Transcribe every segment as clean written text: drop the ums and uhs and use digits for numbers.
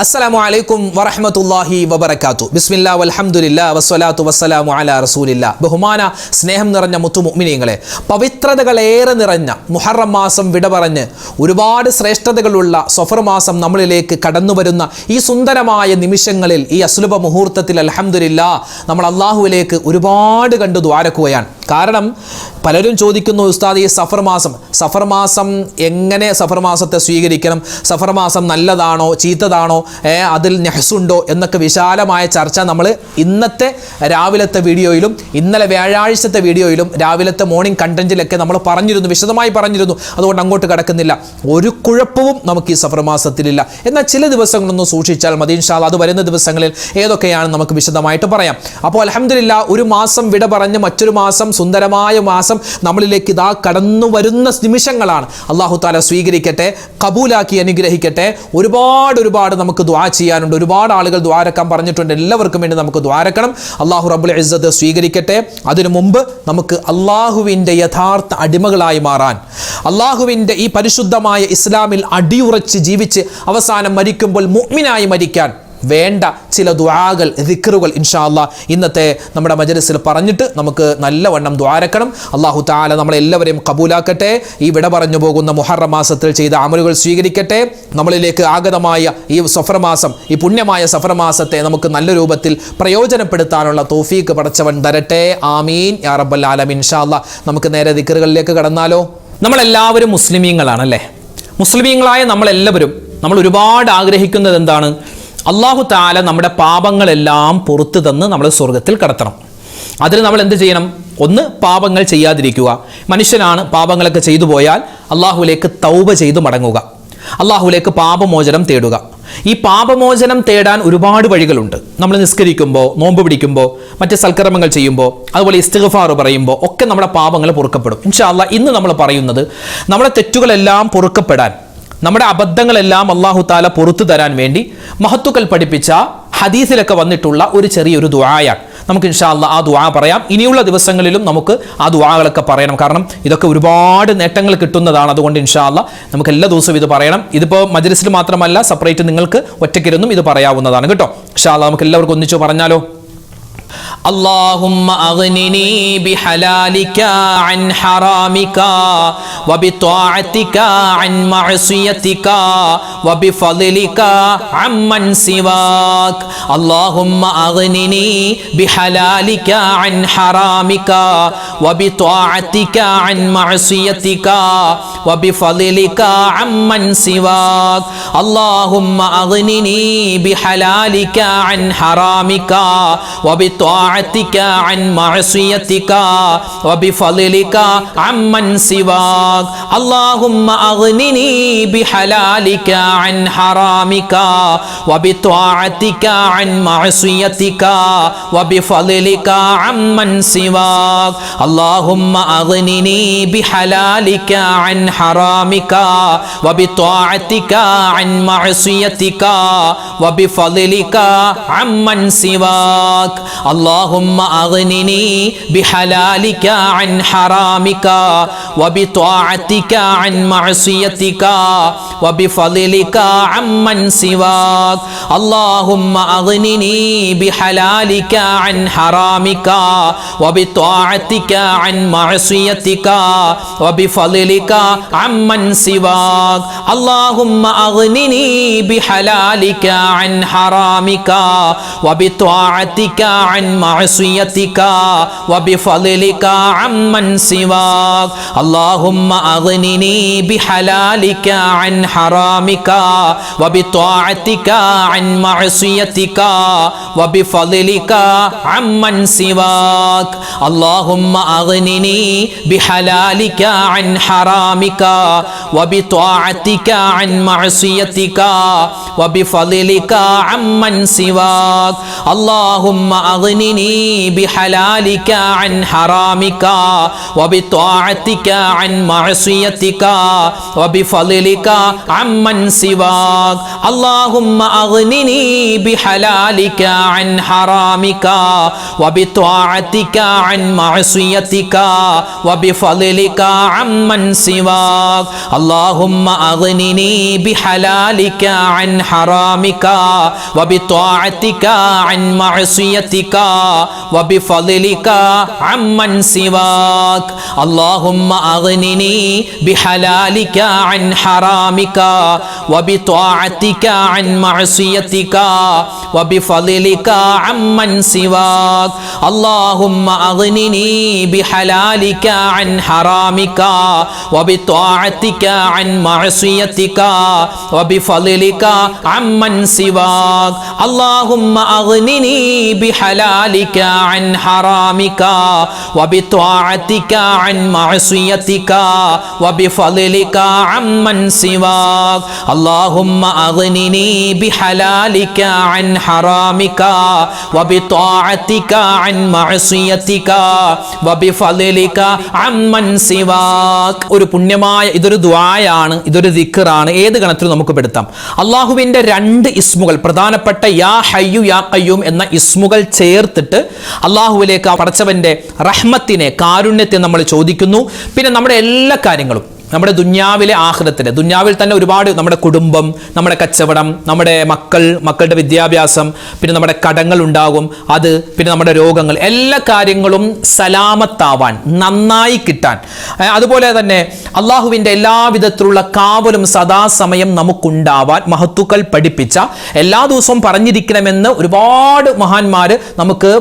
അസ്സലാമു അലൈക്കും വറഹ്മത്തുള്ളാഹി വബറകാതുഹു. ബിസ്മില്ലാ വൽഹംദുലില്ലാ വസ്സലാത്തു വസ്സലാമു അലാ റസൂലില്ലാ. ബഹുമാന സ്നേഹം നിറഞ്ഞ മുത്തു മുഅ്മിനീങ്ങളെ, പവിത്രതകളേറെ നിറഞ്ഞ മുഹറം മാസം വിട പറഞ്ഞ് ഒരുപാട് ശ്രേഷ്ഠതകളുള്ള സഫർ മാസം നമ്മളിലേക്ക് കടന്നു വരുന്ന ഈ സുന്ദരമായ നിമിഷങ്ങളിൽ, ഈ അസ്ലുബ മുഹൂർത്തത്തിൽ അൽഹംദുലില്ലാ നമ്മൾ അള്ളാഹുവിലേക്ക് ഒരുപാട് കണ്ടു ദ്വാരക്കുകയാണ്. കാരണം പലരും ചോദിക്കുന്നു, ഉസ്താദ് ഈ സഫർ മാസം എങ്ങനെ സഫർ മാസത്തെ സ്വീകരിക്കണം, സഫർ മാസം നല്ലതാണോ ചീത്തതാണോ, അതിൽ നെഹ്സുണ്ടോ എന്നൊക്കെ വിശാലമായ ചർച്ച നമ്മൾ ഇന്നത്തെ രാവിലത്തെ വീഡിയോയിലും ഇന്നലെ വ്യാഴാഴ്ചത്തെ വീഡിയോയിലും രാവിലത്തെ മോർണിംഗ് കണ്ടന്റിലൊക്കെ നമ്മൾ വിശദമായി പറഞ്ഞിരുന്നു. അതുകൊണ്ട് അങ്ങോട്ട് കടക്കുന്നില്ല. ഒരു കുഴപ്പവും നമുക്ക് ഈ സഫർ മാസത്തിലില്ല. എന്നാൽ ചില ദിവസങ്ങളൊന്നും സൂക്ഷിച്ചാൽ മതി. ഇൻഷാ അല്ലാഹ് അത് വരുന്ന ദിവസങ്ങളിൽ ഏതൊക്കെയാണ് നമുക്ക് വിശദമായിട്ട് പറയാം. അപ്പോൾ അൽഹംദുലില്ലാ ഒരു മാസം വിട പറഞ്ഞ് മറ്റൊരു മാസം, സുന്ദരമായ മാസം നമ്മളിലേക്ക് ഇതാ കടന്നു വരുന്ന നിമിഷങ്ങളാണ്. അല്ലാഹു തആല സ്വീകരിക്കട്ടെ, കബൂലാക്കി അനുഗ്രഹിക്കട്ടെ. ഒരുപാട് നമുക്ക് ദുആ ചെയ്യാനുണ്ട്. ഒരുപാട് ആളുകൾ ദുആരക്കാൻ പറഞ്ഞിട്ടുണ്ട്. എല്ലാവർക്കും വേണ്ടി നമുക്ക് ദുആരക്കണം. അല്ലാഹു റബ്ബുൽ ഇസ്സത്ത് സ്വീകരിക്കട്ടെ. അതിനു മുമ്പ് നമുക്ക് അല്ലാഹുവിൻ്റെ യഥാർത്ഥ അടിമകളായി മാറാൻ, അല്ലാഹുവിൻ്റെ ഈ പരിശുദ്ധമായ ഇസ്ലാമിൽ അടിയുറച്ച് ജീവിച്ച് അവസാനം മരിക്കുമ്പോൾ മുഅ്മിനായി മരിക്കാൻ വേണ്ട ചില ദുആകൾ, ദിക്റുകൾ ഇൻഷാ അല്ലാഹ് ഇന്നത്തെ നമ്മുടെ മജ്‌ലിസിൽ പറഞ്ഞിട്ട് നമുക്ക് നല്ലവണ്ണം ദുആരക്കണം. അല്ലാഹു തആല നമ്മളെല്ലാവരെയും കബൂലാക്കട്ടെ. ഈ വിട പറഞ്ഞു പോകുന്ന മുഹറം മാസത്തിൽ ചെയ്ത അമലുകൾ സ്വീകരിക്കട്ടെ. നമ്മളിലേക്ക് ആഗതമായ ഈ സഫർ മാസം, ഈ പുണ്യമായ സഫർ മാസത്തെ നമുക്ക് നല്ല രൂപത്തിൽ പ്രയോജനപ്പെടുത്താനുള്ള തൗഫീഖ് പടച്ചവൻ തരട്ടെ. ആമീൻ യാ റബ്ബൽ ആലമീൻ. ഇൻഷാ അല്ലാഹ് നമുക്ക് നേരെ ദിക്റുകളിലേക്ക് കടന്നാലോ. നമ്മളെല്ലാവരും മുസ്ലിമീങ്ങളാണല്ലേ. മുസ്ലിമീങ്ങളായ നമ്മൾ ഒരുപാട് ആഗ്രഹിക്കുന്നത് എന്താണ്? അല്ലാഹു തആല നമ്മുടെ പാപങ്ങളെല്ലാം പുറത്തു തന്ന് നമ്മൾ സ്വർഗത്തിൽ കടത്തണം. അതിന് നമ്മൾ എന്ത് ചെയ്യണം? ഒന്ന്, പാപങ്ങൾ ചെയ്യാതിരിക്കുക. മനുഷ്യനാണ്, പാപങ്ങളൊക്കെ ചെയ്തു പോയാൽ അല്ലാഹുവിലേക്ക് തൗബ ചെയ്ത് മടങ്ങുക, അല്ലാഹുവിലേക്ക് പാപമോചനം തേടുക. ഈ പാപമോചനം തേടാൻ ഒരുപാട് വഴികളുണ്ട്. നമ്മൾ നിസ്കരിക്കുമ്പോൾ, നോമ്പ് പിടിക്കുമ്പോൾ, മറ്റ് സൽക്കർമ്മങ്ങൾ ചെയ്യുമ്പോൾ, അതുപോലെ ഇസ്തിഗ്ഫാർ പറയുമ്പോൾ ഒക്കെ നമ്മുടെ പാപങ്ങൾ പൊറുക്കപ്പെടും. ഇൻഷാ അല്ലാഹ് ഇന്ന് നമ്മൾ പറയുന്നത് നമ്മുടെ തെറ്റുകളെല്ലാം പൊറുക്കപ്പെടാൻ, നമ്മുടെ അബദ്ധങ്ങളെല്ലാം അല്ലാഹു തആല പുറത്തു തരാൻ വേണ്ടി മഹത്തുക്കൾ പഠിപ്പിച്ച ഹദീസിലൊക്കെ വന്നിട്ടുള്ള ഒരു ചെറിയൊരു ദുആയാണ്. നമുക്ക് ഇൻഷാ അല്ലാഹ് ആ ദുആ പറയാം. ഇനിയുള്ള ദിവസങ്ങളിലും നമുക്ക് ആ ദുആകളൊക്കെ പറയണം. കാരണം ഇതൊക്കെ ഒരുപാട് നേട്ടങ്ങൾ കിട്ടുന്നതാണ്. അതുകൊണ്ട് ഇൻഷാ അല്ലാഹ് നമുക്ക് എല്ലാ ദിവസവും ഇത് പറയണം. ഇതിപ്പോൾ മജ്‌ലിസിൽ മാത്രമല്ല, സെപ്പറേറ്റ് നിങ്ങൾക്ക് ഒറ്റയ്ക്കിരുന്നും ഇത് പറയാവുന്നതാണ് കേട്ടോ. ഇൻഷാ അല്ലാഹ് നമുക്ക് എല്ലാവർക്കും ഒന്നിച്ചു പറഞ്ഞാലോ. اللهم أغنني بحلالك عن حرامك وبطاعتك عن معصيتك وبفضلك عمن سواك. اللهم أغنني بحلالك عن حرامك وبطاعتك عن معصيتك وبفضلك عمن سواك. اللهم أغنني بحلالك عن حرامك وبطاعتك عن معصيتك وبفضلك عمن سواك. اللهم أغنني بحلالك عن حرامك وبطاعتك عن معصيتك وبفضلك عمن سواك. اللهم أغنني بحلالك عن حرامك وبطاعتك عن معصيتك وبفضلك عمن سواك. اللهم أغنني بحلالك عن حرامك وبطاعتك عن معصيتك وبفضلك عمن سواك. اللهم أغنني بحلالك عن حرامك وبطاعتك عن معصيتك وبفضلك عمن سواك. اللهم أغنني بحلالك عن حرامك وبطاعتك عن معصيتك وبفضلك عمن سواك. اللهم أغنني بحلالك عن حرامك وبطاعتك عن معصيتك وبفضلك عمن سواك. اللهم أغنني بحلالك عن حرامك وبطاعتك عن معصيتك وبفضلك عمن سواك. اللهم أغنني بحلالك عن حرامك وبطاعتك عن معصيتك وبفضلك عمن سواك اللهم أغنني بحلالك عن حرامك وبطاعتك عن معصيتك وبفضلك عمن سواك اللهم أغنني بحلالك عن حرامك وبطاعتك عن معصيتك وبفضلك عمن سواك اللهم أغنني بحلالك عن حرامك وبطاعتك عن معصيتك وبفضلك عمن سواك اللهم أغنني بحلالك عن حرامك وبطاعتك عن معصيتك وبفضلك عمن سواك اللهم أغنني بحلالك عن حرامك وبطاعتك عن معصيتك وبفضلك عمن سواك اللهم أغنني بحلالك عن حرامك وبطاعتك عن معصيتك وبفضلك عمن سواك ഒരു പുണ്യമായ ഇതൊരു ദുആയാണ്, ഇതൊരു ദിക്റാണ്. ഏത് ഗണത്തിലും നമുക്ക് പെടുത്താം. അള്ളാഹുവിന്റെ രണ്ട് ഇസ്മുകൾ, പ്രധാനപ്പെട്ട യാ ഹയ്യു യാ ഖയ്യൂം എന്ന ഇസ്മുകൾ ചേർത്തിട്ട് അള്ളാഹുവിലേക്ക് പടച്ചവന്റെ റഹ്മത്തിനെ, കാരുണ്യത്തെ നമ്മൾ ചോദിക്കുന്നു. പിന്നെ നമ്മുടെ എല്ലാ കാര്യങ്ങളും, നമ്മുടെ ദുന്യാവിലെ ആഖിറത്തിലെ, ദുന്യാവിൽ തന്നെ ഒരുപാട്, നമ്മുടെ കുടുംബം, നമ്മുടെ കച്ചവടം, നമ്മുടെ മക്കളുടെ വിദ്യാഭ്യാസം, പിന്നെ നമ്മുടെ കടങ്ങൾ ഉണ്ടാകും, അത് പിന്നെ നമ്മുടെ രോഗങ്ങൾ, എല്ലാ കാര്യങ്ങളും സലാമത്താവാൻ, നന്നായി കിട്ടാൻ, അതുപോലെ തന്നെ അള്ളാഹുവിൻ്റെ എല്ലാവിധത്തിലുള്ള കാവലും സദാസമയം നമുക്കുണ്ടാവാൻ മഹത്തുക്കൾ പഠിപ്പിച്ച, എല്ലാ ദിവസവും പറഞ്ഞിരിക്കണമെന്ന് ഒരുപാട് മഹാന്മാർ നമുക്ക്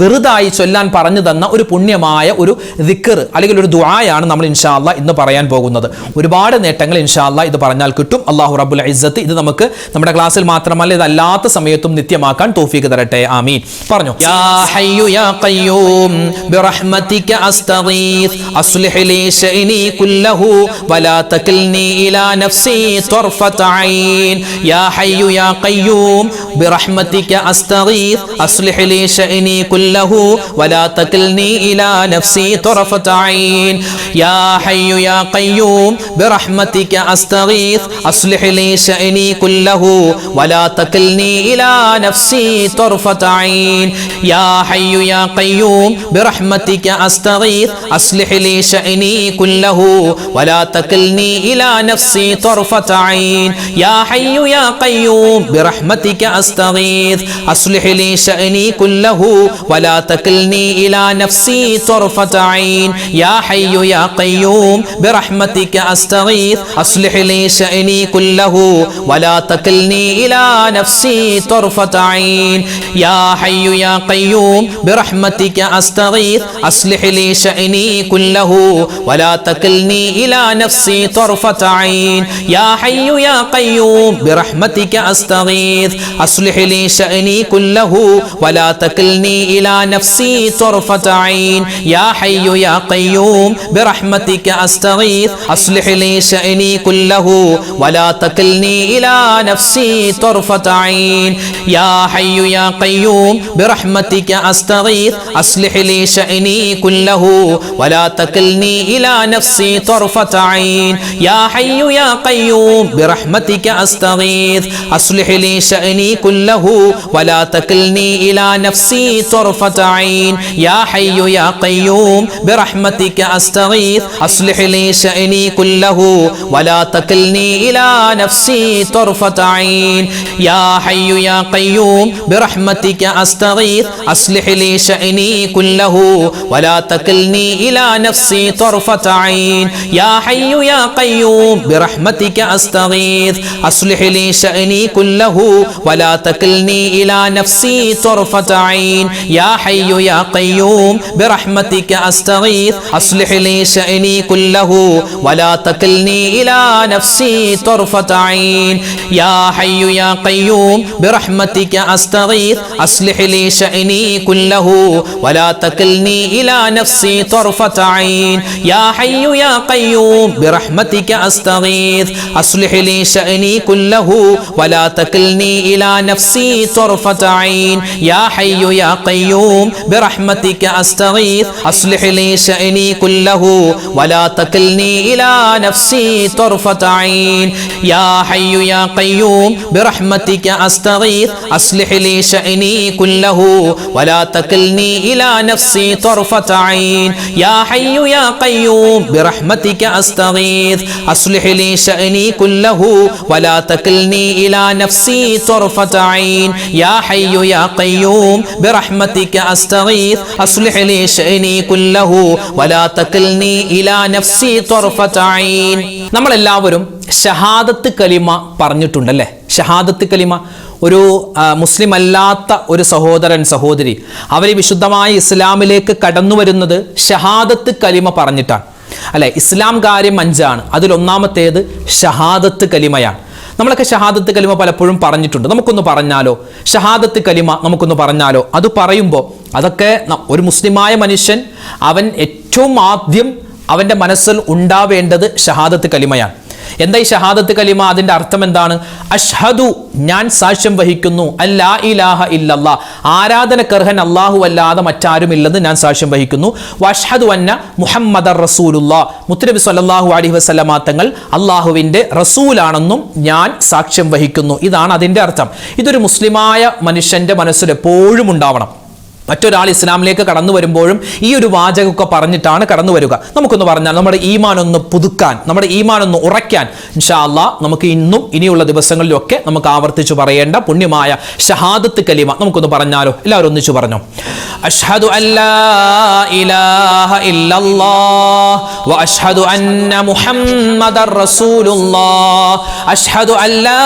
വെറുതായി ചൊല്ലാൻ പറഞ്ഞു തന്ന ഒരു പുണ്യമായ ഒരു ദിക്ർ അല്ലെങ്കിൽ ഒരു ദുആയാണ് നമ്മൾ ഇൻഷാ അല്ലാഹ് ഇന്ന് പറയാൻ പോകുന്നത്. ഒരുപാട് നേട്ടങ്ങൾ ഇൻഷാ അല്ലാഹ് ഇത് പറഞ്ഞാൽ കിട്ടും. അല്ലാഹു റബ്ബുൽ ഇസ്സത്ത് ഇത് നമുക്ക് നമ്മുടെ ക്ലാസ്സിൽ മാത്രമല്ല ഇതല്ലാത്ത സമയത്തും നിത്യമാക്കാൻ തൗഫീഖ് തരട്ടെ. ആമീൻ. പറഞ്ഞു. യാ ഹയ്യു യാ ഖയ്യൂം ബിറഹ്മതിക അസ്തഗീസ് അസ്ലിഹ് ലി ശഅനി കുല്ലഹു വലാ തകിൽനി ഇലാ നഫ്സി ത്വർഫത ഐൻ. യാ ഹയ്യു യാ ഖയ്യൂം ബിറഹ്മതിക അസ്തഗീസ് അസ്ലിഹ് ലി ശഅനി കുല്ലഹു വലാ തകിൽനി ഇലാ നഫ്സി ത്വർഫത ഐൻ. യാ ഹയ്യു യാ ഖയ്യൂം برحمتك أستغيث أصلح لي شأني كله ولا تكلني إلى نفسي طرفة عين. يا حي يا قيوم برحمتك أستغيث أصلح لي شأني كله ولا تكلني إلى نفسي طرفة عين. يا حي يا قيوم برحمتك أستغيث أصلح لي شأني كله ولا تكلني إلى نفسي طرفة عين. يا حي يا قيوم برحمتك أستغيث أصلح لي شأني كله ولا تكلني إلى نفسي طرفة عين. يا حي يا قيوم برحمتك أستغيث أصلح لي شأني كله ولا تكلني إلى نفسي طرفة عين. يا حي يا قيوم برحمتك أستغيث أصلح لي شأني كله ولا تكلني إلى نفسي طرفة عين. يا حي يا قيوم برحمتك أستغيث أصلح لي شأني كله ولا تكلني إلى نفسي طرفة عين. يا حي يا قيوم برحمتك أستغيث أصلح لي شأني كله ولا تكلني إلى نفسي طرفة عين. يا حي يا قيوم برحمتك أستغيث أصلح لي شأني كله ولا تكلني إلى نفسي طرفة عين. يا حي يا قيوم برحمتك أستغيث أصلح لي شأني كله ولا تكلني إلى نفسي طرفة عين. يا حي يا قيوم برحمتك أستغيث أصلح لي شأني كله ولا تكلني إلى نفسي طرفة عين. يا حي يا قيوم برحمتك أستغيث أصلح لي شأني كله ولا تكلني إلى نفسي طرفة عين. يا حي يا قيوم برحمتك أستغيث أصلح لي شأني كله ولا تكلني إلى نفسي طرفة عين. يا حي يا قيوم برحمتك أستغيث أصلح لي شأني كله ولا تكلني إلى نفسي طرفة عين. يا حي يا قيوم برحمتك أستغيث أصلح لي شأني كله ولا تكلني إلى نفسي طرفة عين يا حي يا قيوم برحمتك أستغيث أصلح لي شأني كله ولا تكلني إلى نفسي طرفة عين يا حي يا قيوم برحمتك أستغيث أصلح لي شأني كله ولا تكلني إلى نفسي طرفة عين يا حي يا قيوم برحمتك أستغيث أصلح لي شأني كله ولا تكلني إلى نفسي طرفة عين يا حي يا قيوم برحمتك أستغيث أصلح لي شأني كله ولا تكلني إلى نفسي طرفة عين നമ്മളെല്ലാവരും ഷഹാദത്ത് കലിമ പറഞ്ഞിട്ടുണ്ടല്ലേ ഷഹാദത്ത് കലിമ ഒരു മുസ്ലിം അല്ലാത്ത ഒരു സഹോദരൻ സഹോദരി അവർ വിശുദ്ധമായ ഇസ്ലാമിലേക്ക് കടന്നു വരുന്നത് ഷഹാദത്ത് കലിമ പറഞ്ഞിട്ടാണ് അല്ലെ ഇസ്ലാം കാര്യം 5 ആണ് അതിലൊന്നാമത്തേത് ഷഹാദത്ത് കലിമയാണ് നമ്മളൊക്കെ ഷഹാദത്ത് കലിമ പലപ്പോഴും പറഞ്ഞിട്ടുണ്ട് നമുക്കൊന്ന് പറഞ്ഞാലോ ഷഹാദത്ത് കലിമ നമുക്കൊന്ന് പറഞ്ഞാലോ അത് പറയുമ്പോൾ അതൊക്കെ ഒരു മുസ്ലിമായ മനുഷ്യൻ അവൻ ഏറ്റവും ആദ്യം അവൻ്റെ മനസ്സിൽ ഉണ്ടാവേണ്ടത് ഷഹാദത്ത് കലിമയാണ് എന്താ ഈ ഷഹാദത്ത് കലിമ അതിൻ്റെ അർത്ഥം എന്താണ് അഷ്ഹദു ഞാൻ സാക്ഷ്യം വഹിക്കുന്നു അല്ലാ ഇലാഹ ഇല്ലല്ലാഹ് ആരാധനക്കർഹൻ അല്ലാഹു അല്ലാതെ മറ്റാരുമില്ലെന്ന് ഞാൻ സാക്ഷ്യം വഹിക്കുന്നു വഅഷ്ഹദു അന്ന മുഹമ്മദർ റസൂലുള്ളാഹ് മുത്തുനബി സ്വല്ലല്ലാഹു അലൈഹി വസല്ലമ തങ്ങൾ അല്ലാഹുവിൻ്റെ റസൂലാണെന്നും ഞാൻ സാക്ഷ്യം വഹിക്കുന്നു ഇതാണ് അതിൻ്റെ അർത്ഥം ഇതൊരു മുസ്ലിമായ മനുഷ്യൻ്റെ മനസ്സിൽ എപ്പോഴും ഉണ്ടാവണം മറ്റൊരാൾ ഇസ്ലാമിലേക്ക് കടന്നു വരുമ്പോഴും ഈ ഒരു വാചകമൊക്കെ പറഞ്ഞിട്ടാണ് കടന്നു വരിക നമുക്കൊന്ന് പറഞ്ഞാൽ നമ്മുടെ ഈമാൻ ഒന്ന് പുതുക്കാൻ നമ്മുടെ ഈമാൻ ഒന്ന് ഉറയ്ക്കാൻ ഇൻഷാ അല്ലാഹ് നമുക്ക് ഇന്നും ഇനിയുള്ള ദിവസങ്ങളിലൊക്കെ നമുക്ക് ആവർത്തിച്ചു പറയേണ്ട പുണ്യമായ ഷഹാദത്ത് കലിമ നമുക്കൊന്ന് പറഞ്ഞാലോ എല്ലാവരും ഒന്നിച്ചു പറഞ്ഞു അഷ്ഹദു അല്ലാ ഇലാഹ ഇല്ലല്ലാഹ് വ അഷ്ഹദു അന്ന മുഹമ്മദർ റസൂലുള്ളാഹ് അഷ്ഹദു അല്ലാ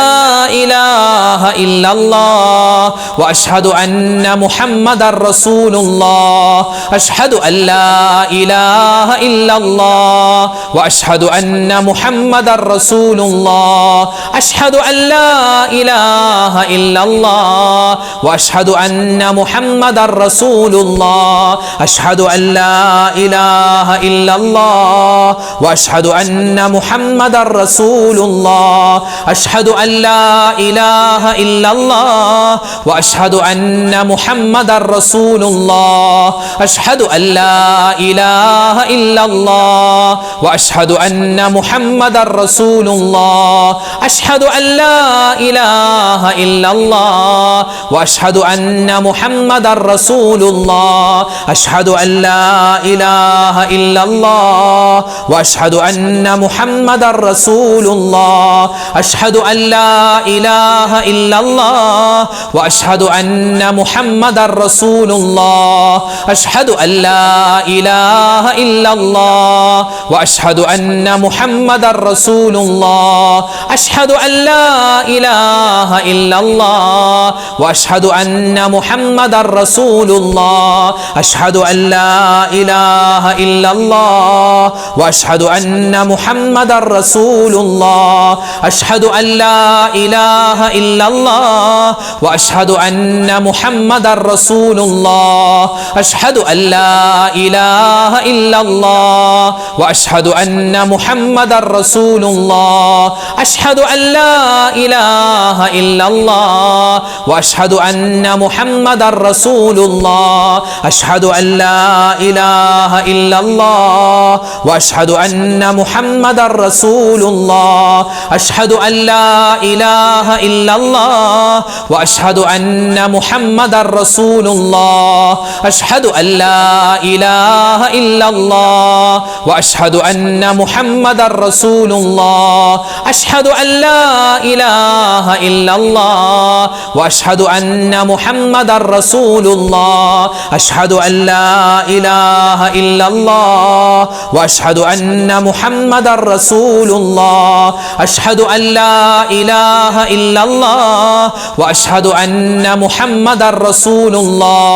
ഇലാഹ ഇല്ലല്ലാഹ് വ അഷ്ഹദു അന്ന മുഹമ്മദർ رسول الله أشهد أن لا إله إلا الله وأشهد أن محمد رسول الله أشهد أن لا إله إلا الله وأشهد أن محمد رسول الله أشهد أن لا إله إلا الله وأشهد أن محمد رسول الله أشهد أن لا إله إلا الله وأشهد أن محمد رسول الله أشهد أن لا إله إلا الله وأشهد أن محمد رسول الله أشهد أن لا إله إلا الله وأشهد أن محمد رسول الله أشهد أن لا إله إلا الله وأشهد أن محمد رسول الله أشهد أن لا إله إلا الله وأشهد أن محمد رسول الله أشهد أن لا إله إلا الله وأشهد أن محمد رسول الله أشهد أن لا إله إلا الله وأشهد أن محمد رسول الله أشهد أن لا إله إلا الله وأشهد أن محمد رسول الله أشهد أن لا إله إلا الله وأشهد أن محمد رسول الله أشهد أن لا إله إلا الله وأشهد أن محمد رسول الله أشهد أن لا إله إلا الله وأشهد أن محمد رسول الله أشهد أن لا إله إلا الله وأشهد أن محمد رسول الله أشهد أن لا إله إلا الله وأشهد أن محمد رسول الله أشهد أن لا إله إلا الله وأشهد أن محمد رسول الله أشهد أن لا إله إلا الله وأشهد أن محمد رسول الله أشهد أن لا إله إلا الله وأشهد أن محمد رسول الله أشهد أن لا إله إلا الله وأشهد أن محمد رسول الله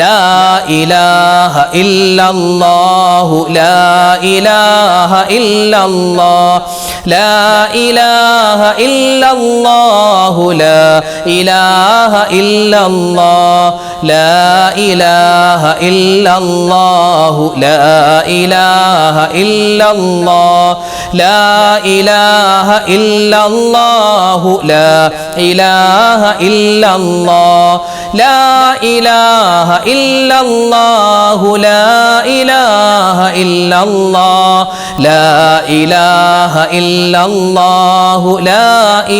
ലാ ഇലാഹ ഇല്ലല്ലാഹു ലാ ഇലാഹ ഇല്ലല്ലാഹ് ലാ ഇലാഹ ഇല്ലല്ലാഹു ലാ ഇലാഹ ഇല്ലല്ലാഹ് ലാ ഇലാഹ ഇല്ലല്ലാഹു ലാ ഇലാഹ ഇല്ലല്ലാഹ് ലാ ഇലാഹ ഇല്ലല്ലാഹു ലാ ഇലാഹ ഇല്ലല്ലാഹ് ലാ ഇലാഹ ഇല്ലല്ലാഹു ലാ ഇലാഹ ഇല്ലല്ലാഹ് ലാ ഇലാഹ ഇല്ലല്ലാഹു ലാ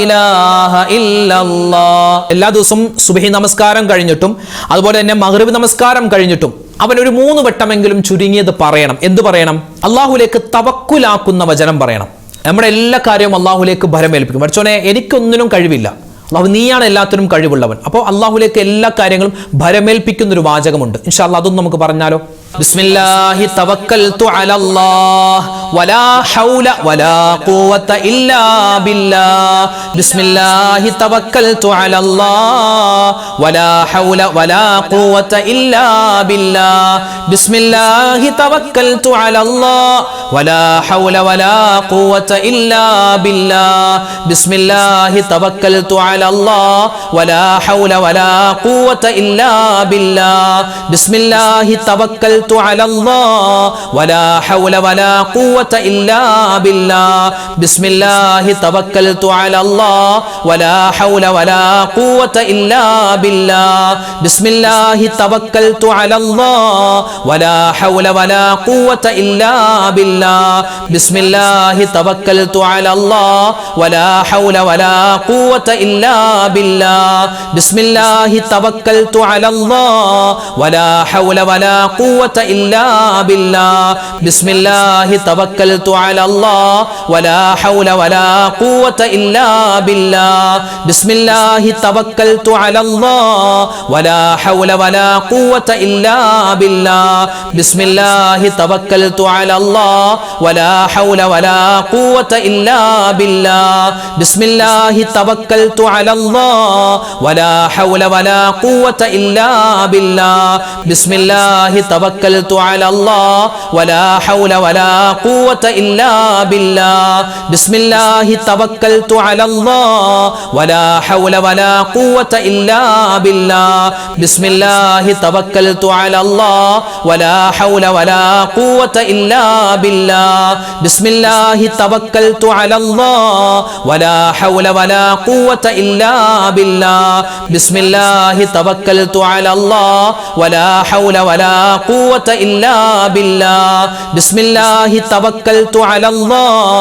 ഇലാഹ ഇല്ലല്ലാഹ്. എല്ലാ ദിവസവും സുബ്ഹി നമസ്കാരം കഴിഞ്ഞിട്ടും അതുപോലെ തന്നെ മഗ്രിബ് നമസ്കാരം കഴിഞ്ഞിട്ടും അവൻ ഒരു 3 വട്ടമെങ്കിലും ചുരുങ്ങിയത് പറയണം. എന്ത് പറയണം? അള്ളാഹുലേക്ക് തവക്കുലാക്കുന്ന വചനം പറയണം. നമ്മുടെ എല്ലാ കാര്യവും അള്ളാഹുലേക്ക് ഭരമേൽപ്പിക്കും. പഠിച്ചോനെ, എനിക്കൊന്നിനും കഴിവില്ല, അള്ളാഹു നീയാണ് എല്ലാത്തിനും കഴിവുള്ളവൻ. അപ്പോൾ അള്ളാഹുലേക്ക് എല്ലാ കാര്യങ്ങളും ഭരമേൽപ്പിക്കുന്ന ഒരു വാചകമുണ്ട്. ഇൻഷാ അല്ലാഹ് അതൊന്നും നമുക്ക് പറഞ്ഞാലോ? ബിസ്മില്ലാഹി തവക്കൽതു അലല്ലാഹ് വലാ ഹൗല വലാ ഖുവത ഇല്ലാ ബില്ലാഹ്. ബിസ്മില്ലാഹി തവക്കൽതു അലല്ലാഹ് വലാ ഹൗല വലാ ഖുവത ഇല്ലാ ബില്ലാഹ്. ബിസ്മില്ലാഹി തവക്കൽതു അലല്ലാഹ് വലാ ഹൗല വലാ ഖുവത ഇല്ലാ ബില്ലാഹ്. ബിസ്മില്ലാഹി തവക്കൽതു അലല്ലാഹ് വലാ ഹൗല വലാ ഖുവത ഇല്ലാ ബില്ലാഹ്. ബിസ്മില്ലാഹി തവക്കൽതു على الله ولا حول ولا قوة إلا بالله. بسم الله توكلت على الله ولا حول ولا قوة إلا بالله. بسم الله توكلت على الله ولا حول ولا قوة إلا بالله. بسم الله توكلت على الله ولا حول ولا قوة إلا بالله. بسم الله توكلت على الله ولا حول ولا قوة إلا بالله. بسم الله توكلت على الله ولا حول ولا قوة إلا بالله. بسم الله توكلت على الله ولا حول ولا قوة إلا بالله. بسم الله توكلت على الله ولا حول ولا قوة إلا بالله. بسم الله توكلت على الله ولا حول ولا قوة إلا بالله. بسم الله توكلت على الله ولا حول ولا قوة إلا بالله. بسم الله توكلت على الله ولا حول ولا قوة إلا بالله. بسم الله توكلت على الله ولا حول ولا قوة إلا بالله. بسم الله توكلت على الله ولا حول ولا قوة إلا بالله. بسم الله توكلت على الله ولا حول ولا قوة إلا بالله. بسم الله توكلت على الله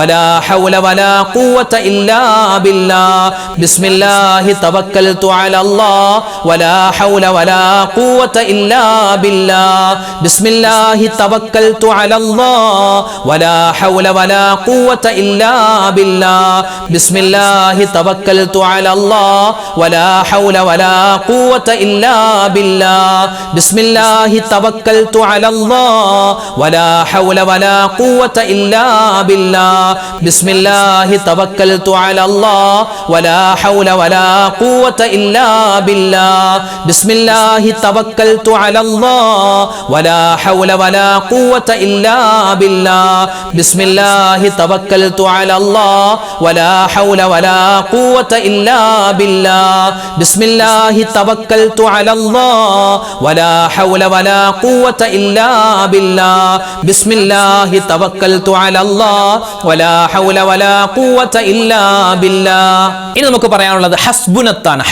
ولا حول ولا قوة إلا بالله. بسم الله توكلت على الله ولا حول ولا قوة إلا بالله. بسم الله توكلت على الله ولا حول ولا قوة إلا بالله. بسم الله توكلت على الله ولا حول ولا قوة إلا بالله. بسم الله توكلت على الله ولا حول ولا قوة إلا بالله. بسم الله توكلت على الله ولا حول ولا قوة إلا بالله. بسم الله توكلت على الله ولا حول ولا قوة إلا بالله. بسم الله توكلت على الله ولا حول ولا قوة إلا بالله. بسم الله توكلت على الله ولا حول ولا قوة إلا بالله. بسم الله توكلت على الله ولا حول ولا قوة إلا بالله. ഇനി നമുക്ക് പറയാനുള്ളത് ഹസ്ബുനത്താണ്.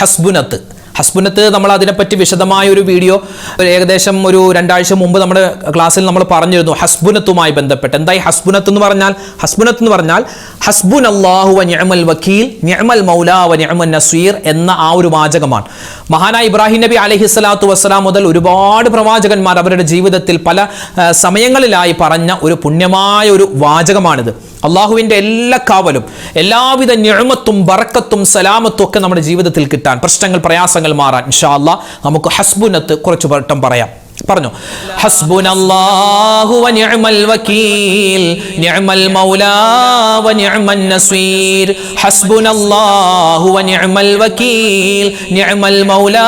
ഹസ്ബുനത്ത് നമ്മൾ അതിനെപ്പറ്റി വിശദമായ ഒരു വീഡിയോ ഏകദേശം ഒരു 2 ആഴ്ച മുമ്പ് നമ്മുടെ ക്ലാസ്സിൽ നമ്മൾ പറഞ്ഞിരുന്നു. ഹസ്ബുനത്തുമായി ബന്ധപ്പെട്ട് എന്തായി ഹസ്ബുനത്ത് എന്ന് പറഞ്ഞാൽ ഹസ്ബുനല്ലാഹു വ നിഅമൽ വക്കീൽ നിഅമൽ മൗലാ വ നിഅമൻ നസീർ എന്ന ആ ഒരു വാചകമാണ്. മഹാനായ ഇബ്രാഹിം നബി അലൈഹിസ്സലാത്തു വസ്സലാം മുതൽ ഒരുപാട് പ്രവാചകന്മാർ അവരുടെ ജീവിതത്തിൽ പല സമയങ്ങളിലായി പറഞ്ഞ ഒരു പുണ്യമായ ഒരു വാചകമാണിത്. അള്ളാഹുവിൻ്റെ എല്ലാ കാവലും എല്ലാവിധ നിഅമത്തും ബറക്കത്തും സലാമത്തും ഒക്കെ നമ്മുടെ ജീവിതത്തിൽ കിട്ടാൻ, പ്രശ്നങ്ങൾ പ്രയാസങ്ങൾ മാറാൻ ഇൻഷാ അല്ലാഹ് നമുക്ക് ഹസ്ബുനത്ത് കുറച്ച് വട്ടം പറയാം. പറഞ്ഞു. ഹസ്ബുനല്ലാഹു വ നിഅമൽ വകീൽ നിഅമൽ മൗലാ വ നിഅമൻ നസീർ. ഹസ്ബുനല്ലാഹു വ നിഅമൽ വകീൽ നിഅമൽ മൗലാ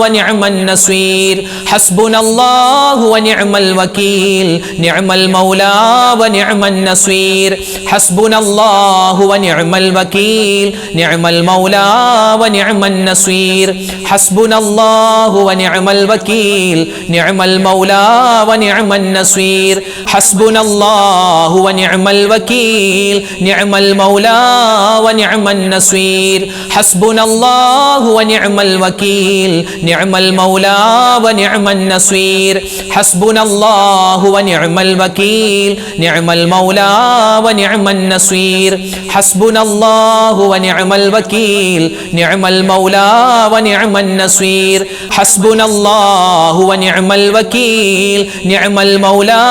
വ നിഅമൻ നസീർ. ഹസ്ബുനല്ലാഹു വ നിഅമൽ വകീൽ നിഅമൽ മൗലാ വ നിഅമൻ നസീർ. ഹസ്ബുനല്ലാഹു വ നിഅമൽ വകീൽ നിഅമൽ മൗലാ വ നിഅമൻ നസീർ. ഹസ്ബുനല്ലാഹു വ നിഅമൽ വകീൽ നിഅമൽ മൗലാ വ നിഅമൻ നസീർ. ഹസ്ബുനല്ലാഹു വ നിഅമൽ വകീൽ നിഅമൽ മൗലാ വ നിഅമൻ നസീർ. ഹസ്ബുനല്ലാഹു വ നിഅമൽ വകീൽ നിഅമൽ മൗലാ വ നിഅമൻ നസീർ. ഹസ്ബുനല്ലാഹു വ നിഅമൽ വകീൽ നിഅമൽ മൗലാ വ നിഅമൻ നസീർ. ഹസ്ബുനല്ലാഹു വ നിഅമൽ വകീൽ നിഅമൽ മൗലാ വ നിഅമൻ നസീർ. ഹസ്ബുനല്ലാഹു വ നിഅമൽ വകീൽ നിഅമൽ മൗലാ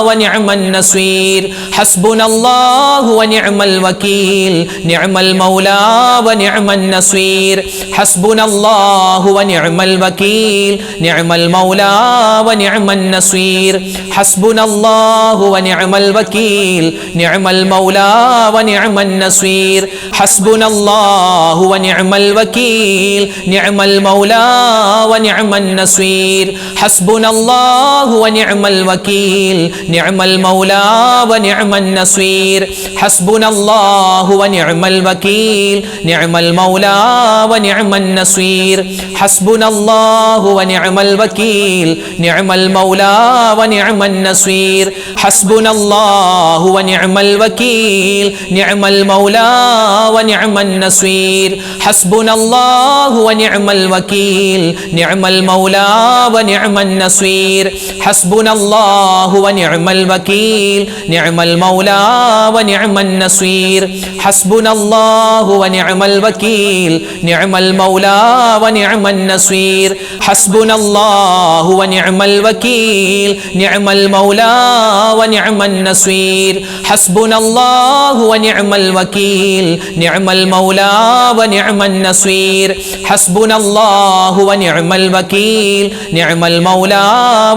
വ നിഅമൻ നസീർ. ഹസ്ബുനല്ലാഹു വ നിഅമൽ വകീൽ നിഅമൽ മൗലാ വ നിഅമൻ നസീർ. ഹസ്ബുനല്ലാഹു വ നിഅമൽ വകീൽ നിഅമൽ മൗലാ വ നിഅമൻ നസീർ. ഹസ്ബുനല്ലാഹു വ നിഅമൽ വകീൽ നിഅമൽ മൗലാ വ നിഅമൻ നസീർ. ഹസ്ബുനല്ലാഹു വ നിഅമൽ വകീൽ നിഅമൽ മൗലാ വ നിഅമൻ നസീർ. ഹസ്ബുനല്ലാഹു വ നിഅമൽ വകീൽ നിഅമൽ മൗലാ വ നിഅമൻ നസീർ. ഹസ്ബുനല്ലാഹു വ നിഅമൽ വകീൽ നിഅമൽ മൗലാ വ നിഅമൻ നസീർ. ഹസ്ബുനല്ലാഹു വ നിഅമൽ വകീൽ നിഅമൽ മൗലാ വ നിഅമൻ നസീർ. ഹസ്ബുനല്ലാഹു വ നിഅമൽ വകീൽ നിഅമൽ മൗലാ വ നിഅമൻ നസീർ. ഹസ്ബുനല്ലാഹു വ നിഅമൽ വകീൽ നിഅമൽ മൗലാ വ നിഅമൻ നസീർ. ഹസ്ബുനല്ലാഹു വ നിഅമൽ വകീൽ നിഅമൽ മൗലാ വ നിഅമൻ നസീർ. ഹസ്ബുനല്ലാഹു വ നിഅമൽ വകീൽ നിഅമൽ മൗലാ വ നിഅമൻ നസീർ. ഹസ്ബുനല്ലാഹു വ നിഅമൽ വകീൽ നിഅമൽ മൗലാ വ നിഅമൻ നസീർ. ഹസ്ബുനല്ലാഹു വ നിഅമൽ വകീൽ നിഅമൽ മൗലാ വ നിഅമൻ നസീർ. ഹസ്ബുനല്ലാഹു വ നിഅമൽ വകീൽ നിഅമൽ മൗലാ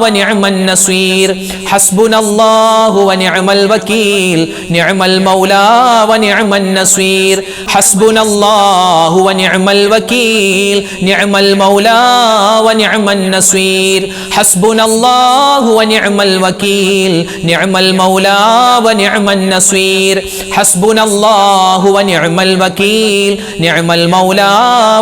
വ നിഅമൻ നസീർ. ഹസ്ബുനല്ലാഹു വ നിഅമൽ വകീൽ നിഅമൽ മൗലാ വ നിഅമൻ നസീർ. ഹസ്ബുനല്ലാഹു വ നിഅമൽ വകീൽ നിഅമൽ മൗലാ വ നിഅമൻ നസീർ. ഹസ്ബുനല്ലാഹു വ നിഅമൽ വകീൽ നിഅമൽ മൗലാ വ നിഅമൻ നസീർ. ഹസ്ബുനല്ലാഹു വ നിഅമൽ വകീൽ നിഅമൽ മൗലാ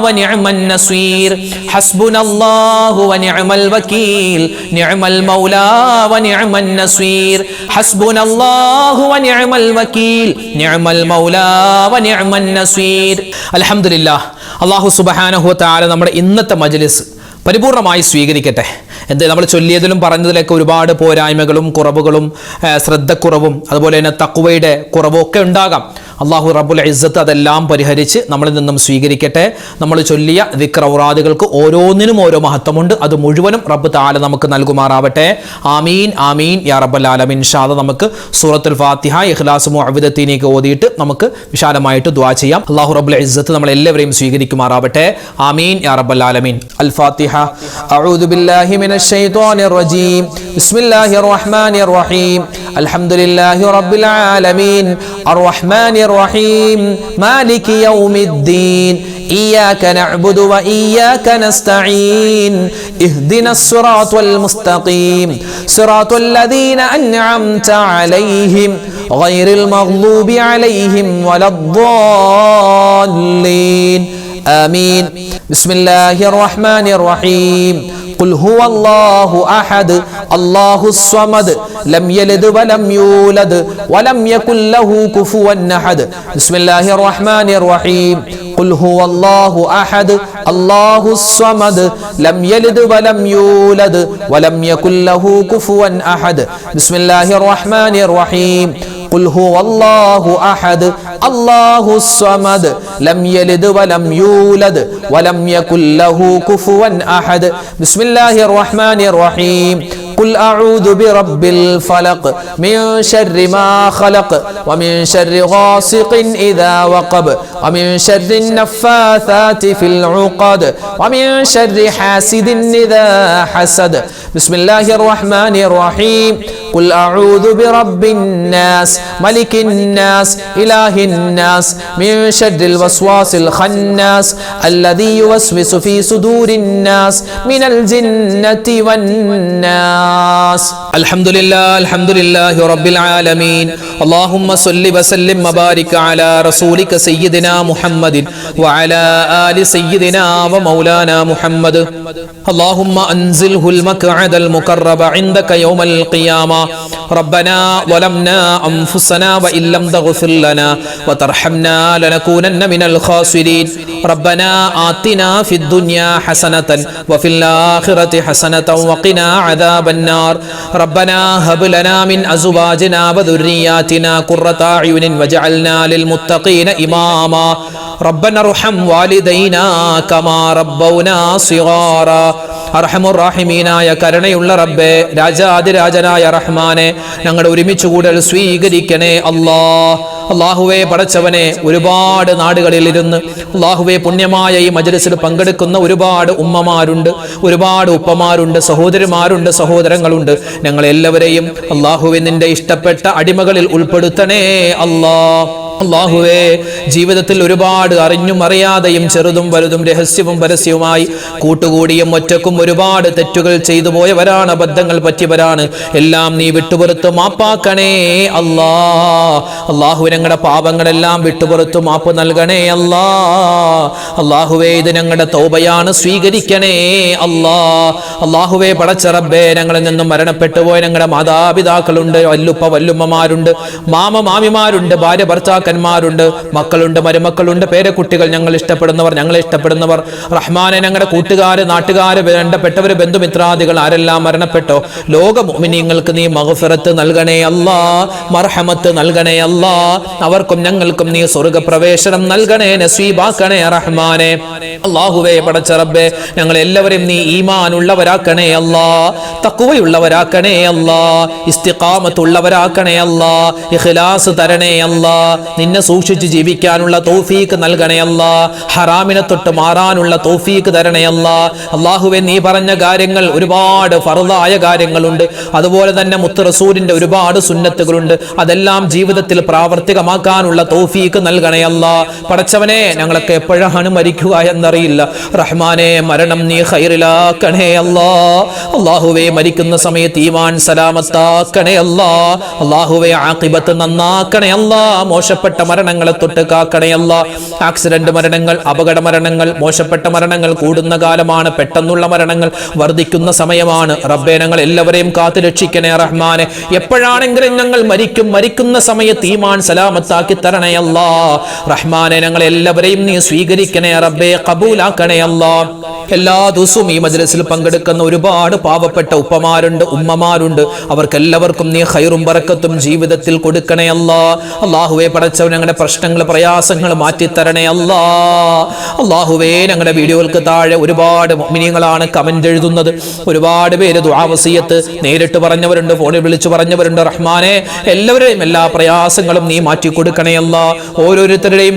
വ നിഅമൻ നസീർ. ഹസ്ബുനല്ലാഹു വ നിഅമൽ വകീൽ നിഅമൽ മൗലാ വ നിഅമൻ നസീർ. ഹസ്ബുനല്ലാഹു വ നിഅമൽ വകീൽ നിഅമൽ മൗലാ വ നിഅമൻ നസീർ. അൽഹംദുലില്ലാഹ്. അല്ലാഹു സുബ്ഹാനഹു വ തആല നമ്മുടെ ഇന്നത്തെ മജ്ലിസ് പരിപൂർണമായി സ്വീകരിക്കട്ടെ. നമ്മൾ ചൊല്ലിയതിലും പറഞ്ഞതിലൊക്കെ ഒരുപാട് പോരായ്മകളും കുറവുകളും ശ്രദ്ധക്കുറവും അതുപോലെ തന്നെ തഖ്വയുടെ കുറവും ഒക്കെ ഉണ്ടാകാം. അള്ളാഹു റബ്ബുൽ ഇസ്സത്ത് അതെല്ലാം പരിഹരിച്ച് നമ്മളിൽ നിന്നും സ്വീകരിക്കട്ടെ. നമ്മൾ ചൊല്ലിയ ദിക്ർ ഔറാദുകൾക്ക് ഓരോന്നിനും ഓരോ മഹത്വമുണ്ട്. അത് മുഴുവനും റബ്ബ് തആല നമുക്ക് നൽകുമാറാവട്ടെ. ആമീൻ ആമീൻ യാ റബ്ബൽ ആലമീൻ. ഇൻഷാ അല്ലാഹ് നമുക്ക് സൂറത്തുൽ ഫാത്തിഹ ഇഖ്ലാസ് മുഅവ്വിദത്തീനൊക്കെ ഓതിയിട്ട് നമുക്ക് വിശാലമായിട്ട് ദുആ ചെയ്യാം. അള്ളാഹു റബ്ബുൽ ഇസ്സത്ത് നമ്മളെല്ലാവരെയും സ്വീകരിക്കുമാറാവട്ടെ. ആമീൻ യാ റബ്ബൽ ആലമീൻ. അൽ ഫാത്തിഹ. അഊദു ബില്ലാഹി മിനശ് ശൈത്വാനിർ റജീം. ബിസ്മില്ലാഹിർ റഹ്മാനിർ റഹീം. അൽഹംദുലില്ലാഹി റബ്ബിൽ ആലമീൻ. അർറഹ്മാനിർ الرحيم مالك يوم الدين إياك نعبد وإياك نستعين اهدنا الصراط المستقيم صراط الذين أنعمت عليهم غير المغضوب عليهم ولا الضالين آمين. بسم الله الرحمن الرحيم. قل هو الله أحد الله الصمد لم يلد ولم يولد ولم يكن له كفوا أحد. بسم الله الرحمن الرحيم. قل هو الله أحد الله الصمد لم يلد ولم يولد ولم يكن له كفوا أحد. بسم الله الرحمن الرحيم. قل هو الله أحد الله الصمد لم يلد ولم يولد ولم يكن له كفوا أحد. بسم الله الرحمن الرحيم. قل أعوذ برب الفلق من شر ما خلق ومن شر غاسق إذا وقب ومن شر النفاثات في العقد ومن شر حاسد إذا حسد. ബിസ്മില്ലാഹിർ റഹ്മാനിർ റഹീം ഖുൽ അഊദു ബിറബ്ബിൻ നാസ് മലിക്കിൻ നാസ് ഇലാഹിൻ നാസ് മിൻ ശർരിൽ വസ്വാസിൽ ഖന്നാസ് അല്ലദീ യുവസ്വിസു ഫീ സുദൂരിൻ നാസ് മിനൽ ജിന്നതി വന്നാസ്. അൽഹംദുലില്ലാഹി റബ്ബിൽ ആലമീൻ. അല്ലാഹുമ്മ സ്വല്ലി വസല്ലിം വബാരിക് അലാ റസൂലിക സയ്യിദിനാ മുഹമ്മദിൻ വഅലാ ആലി സയ്യിദിനാ വമൗലാനാ മുഹമ്മദ്. അല്ലാഹുമ്മ അൻസിൽഹുൽ മഖ്അദൽ മുഖറബ ഇൻദക യൗമൽ ഖിയാമ. റബ്ബനാ വലംനാ അൻഫുസനാ വഇൻ ലം തഗ്ഫിർ ലനാ വതർഹംനാ ലനകൂനന്ന മിനൽ ഖാസിരീൻ. റബ്ബനാ ആതിനാ ഫിദ് ദുനിയാ ഹസനതൻ വഫിൽ ആഖിറതി ഹസനതൻ വഖിനാ അദാബന്നാർ. റബ്ബനാ ഹബ് ലനാ മിൻ അസ്വാജിനാ വദുർരിയാതിനാ ഖുർറത അയുനിൻ വജഅൽനാ ലിൽ മുത്തഖീന ഇമാമാ. റബ്ബന അർഹം വാലിദൈനാ കമാ റബ്ബൗനാ സിഗാറാ. അർഹമുർ റഹീമീനായ കരുണയുള്ള റബ്ബേ, രാജാതിരാജനായ റഹ്മാനെ, ഞങ്ങളുടെ ഒരുമിച്ച് കൂടൽ സ്വീകരിക്കണേ അല്ലാഹ്. അല്ലാഹുവേ പടച്ചവനെ, ഒരുപാട് നാടുകളിൽ ഇരുന്ന് അല്ലാഹുവേ പുണ്യമായ ഈ മജ്‌ലിസിൽ പങ്കെടുക്കുന്ന ഒരുപാട് ഉമ്മമാരുണ്ട്, ഒരുപാട് ഉപ്പമാരുണ്ട്, സഹോദരിമാരുണ്ട്, സഹോദരങ്ങളുണ്ട്. ഞങ്ങളെല്ലാവരെയും അല്ലാഹുവേ നിന്റെ ഇഷ്ടപ്പെട്ട അടിമകളിൽ ഉൾപ്പെടുത്തണേ അല്ലാഹ്. അല്ലാഹുവേ, ജീവിതത്തിൽ ഒരുപാട് അറിഞ്ഞും അറിയാതെയും ചെറുതും വലുതും രഹസ്യവും പരസ്യവുമായി കൂട്ടുകൂടിയും ഒറ്റക്കും ഒരുപാട് തെറ്റുകൾ ചെയ്തു പോയവരാണ്, അബദ്ധങ്ങൾ പറ്റിയവരാണ്. എല്ലാം നീ വിട്ടുപുറത്ത് മാപ്പാക്കണേ അല്ലാഹ്. അല്ലാഹു ഞങ്ങളുടെ പാപങ്ങളെല്ലാം വിട്ടുപുറത്ത് മാപ്പ് നൽകണേ അല്ലാഹ്. അല്ലാഹുവേ, ഇത് ഞങ്ങളുടെ തൗബയാണ്, സ്വീകരിക്കണേ അല്ലാഹ്. അല്ലാഹുവേ പടച്ച റബ്ബേ, ഞങ്ങളിൽ നിന്നും മരണപ്പെട്ടു പോയ ഞങ്ങളുടെ മാതാപിതാക്കളുണ്ട്, വല്ലുപ്പ വല്ലുമ്മമാരുണ്ട്, മാമ മാമിമാരുണ്ട്, ഭാര്യ ഭർത്താക്കന്മാരുണ്ട്, മക്കളുണ്ട്, മരുമക്കളുണ്ട്, പേരക്കുട്ടികൾ, ഞങ്ങൾ ഇഷ്ടപ്പെടുന്നവർ, ഞങ്ങളെ ഇഷ്ടപ്പെടുന്നവർ. റഹ്മാനെ, ഞങ്ങളുടെ കൂട്ടുകാര്, നാട്ടുകാര്, വേണ്ടപ്പെട്ടവര്, ബന്ധുമിത്രാദികൾ ആരെല്ലാം മരണപ്പെട്ടോ ലോക മുഅ്മിനീങ്ങൾക്ക് നീ മഗ്ഫിറത്ത് നൽകണേ അല്ലാഹ്, മർഹമത്ത് നൽകണേ അല്ലാഹ്. അവർക്കും ഞങ്ങൾക്കും നീ സ്വർഗ്ഗപ്രവേശനം നൽകണേ, നസീബാക്കണേ റഹ്മാനെ. അല്ലാഹുവേ പടച്ച റബ്ബേ, ഞങ്ങൾ എല്ലാവരെയും നീ ഈമാനുള്ളവരാക്കണേ അല്ലാഹ്, തഖ്വയുള്ളവരാക്കണേ അല്ലാഹ്, ഇസ്തിഖാമത്തുള്ളവരാക്കണേ അല്ലാഹ്, ഇഖ്ലാസ് തരണേ അല്ലാഹ്, നിന്നെ സൂക്ഷിച്ച് ജീവിക്കാനുള്ള തൗഫീഖ് നൽകണേ അല്ലാഹ്, ഹറാമിനെ തൊട്ട് മാറാനുള്ള തൗഫീഖ് തരണേ അല്ലാഹ്. അല്ലാഹുവേ, നീ പറഞ്ഞ കാര്യങ്ങൾ ഒരുപാട് ഫർളായ കാര്യങ്ങളുണ്ട്, അതുപോലെ തന്നെ മുത്ത് റസൂലിന്റെ ഒരുപാട് സുന്നത്തുകളുണ്ട്. അതെല്ലാം ജീവിതത്തിൽ പ്രാവർത്തികമാക്കാനുള്ള തൗഫീഖ് നൽകണേ അല്ലാഹ്. പടച്ചവനെ, ഞങ്ങളൊക്കെ എപ്പോഴാണ് മരിക്കുക എന്നറിയില്ല. റഹ്മാനെ, മരണം നീ ഖൈറിലാക്കണേ അല്ലാഹ്. അല്ലാഹുവേ, മരിക്കുന്ന സമയത്ത് ഈമാൻ സലാമത്താക്കണേ അല്ലാഹ്. അല്ലാഹുവേ, ആഖിബത്ത് നന്നാക്കണേ അല്ലാഹ്. മോശപ്പെട്ട മരണങ്ങളെ തൊട്ട് കാക്കണേ അല്ലാഹ്. ആക്സിഡന്റ് മരണങ്ങൾ, അപകട മരണങ്ങൾ, മോശപ്പെട്ട മരണങ്ങൾ കൂടുന്ന കാലമാണ്, പെട്ടെന്നുള്ള മരണങ്ങൾ വർദ്ധിക്കുന്ന സമയമാണ്. റബ്ബേ, ഞങ്ങൾ എല്ലാവരെയും കാത്തു രക്ഷിക്കണേ റഹ്മാനെ. എപ്പോഴാണെങ്കിലും ഞങ്ങൾ മരിക്കുന്ന സമയത്ത് ഈമാൻ സലാമത്താക്കി തരണേ അല്ലാഹ്. റഹ്മാനെ, ഞങ്ങൾ എല്ലാവരെയും നീ സ്വീകരിക്കണേ റബ്ബേ, ഖബൂലാക്കണേ അല്ലാഹ്. എല്ലാ ദിവസവും ഈ മജ്‌ലിസിൽ പങ്കെടുക്കുന്ന ഒരുപാട് പാവപ്പെട്ട ഉപ്പമാരുണ്ട്, ഉമ്മമാരുണ്ട്. അവർക്കെല്ലാവർക്കും നീ ഖൈറും ബറക്കത്തും ജീവിതത്തിൽ കൊടുക്കണേ അല്ലാഹ്. അല്ലാഹുവേ പടച്ചവൻ, ഞങ്ങളുടെ പ്രശ്നങ്ങൾ, പ്രയാസങ്ങൾ മാറ്റിത്തരണേ അല്ലാഹ്. അല്ലാഹുവേ, ഞങ്ങളുടെ വീഡിയോകൾക്ക് താഴെ ഒരുപാട് മുഅ്മിനീങ്ങളാണ് കമന്റ് എഴുതുന്നത്. ഒരുപാട് പേര് ദുആ വസിയത്ത് നേരിട്ട് പറഞ്ഞവരുണ്ട്, ഫോണിൽ വിളിച്ചു പറഞ്ഞവരുണ്ട്. റഹ്മാനെ, എല്ലാവരെയും എല്ലാ പ്രയാസങ്ങളും നീ മാറ്റി കൊടുക്കണേ അല്ലാഹ്. ഓരോരുത്തരുടെയും